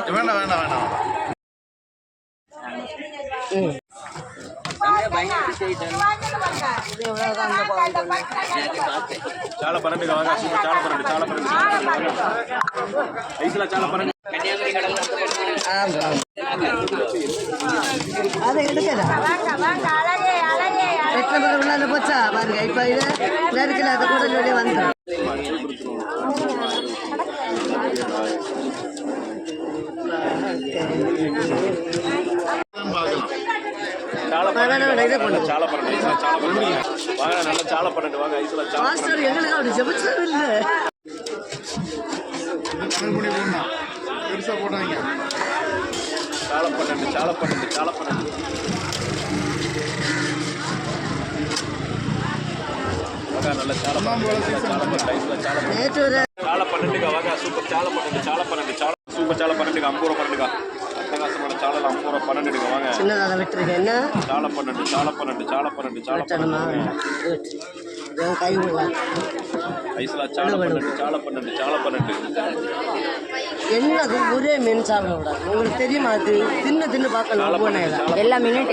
வேண்டாம் வேண்டாம் வேண்டாம். చాలా పరండి కావాలి చాలా పరండి ఐసులా చాలా పరండి அதை எடுக்கல உள்ள போச்சா பாருங்க இப்ப இது நெருக்கல அதை கூட வெளியே வந்துடும் எங்களுக்கு அப்படி ஜெபிச்சது இல்லை பெருசா போட்டாங்க சின்னதாக விட்டுருக்கேன் என்ன கை என்னது ஒரே மீன் சாப்பிட கூடாது உங்களுக்கு தெரியுமா அது தின்னு பார்க்கணும் எல்லா மீனும்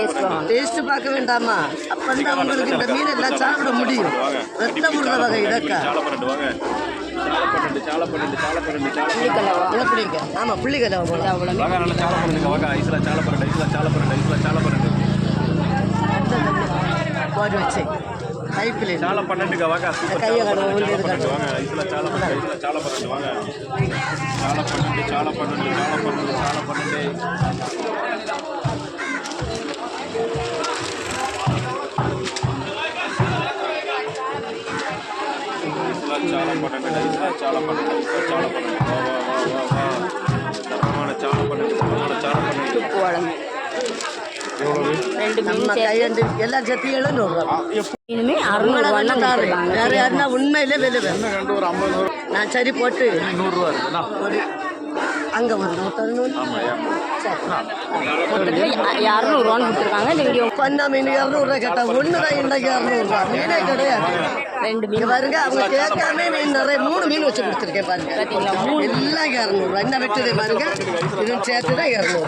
டேஸ்ட் பார்க்க வேண்டாமா அப்பந்தான் உங்களுக்கு இந்த மீன் எல்லாம் சாப்பிட முடியும் ரத்த உள்ள வகை இடக்கா ஆமா புள்ளிக்கலவா போட்டு வச்சு கைப்பிள்ளை చాలా పన్నెండుగా వాగా கையை கடவுள் వాగా ఐసులా చాలా పన్నెండు చాలా పన్నెండు వాగా చాలా పన్నెండు எல்லாம் சேர்த்து 700 உண்மையிலே விலை நான் சரி போட்டு 100 அங்கே ஒரு 200 கொடுத்துருக்காங்க இந்த வீடியோ பண்ணா மீன் 200 கேட்டா ஒன்று தான் இன்றைக்கு 200 மீனே கிடையாது 2 மீன் பாருங்க அவங்க கேட்காம மீன் நிறைய 3 மீன் வச்சு கொடுத்துருக்கேன் பாருங்க எல்லாம் 200 என்ன வெட்டுது பாருங்க இதுவும் சேர்த்து தான் 200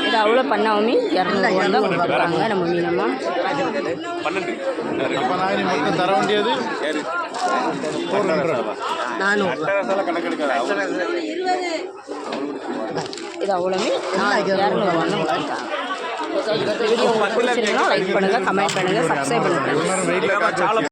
இது அவ்வளோ பண்ணாமே 200 தான் கொடுக்குறாங்க நம்ம மீனம்மா 12 மட்டும் தர வேண்டியது 400 இது அவ்வளோமே 200 கொடுத்துருக்காங்க வீடியோ பிடிச்சிருந்தா லைக் பண்ணுங்கள் கமெண்ட் பண்ணுங்கள் சப்ஸ்கிரைப் பண்ணுங்கள்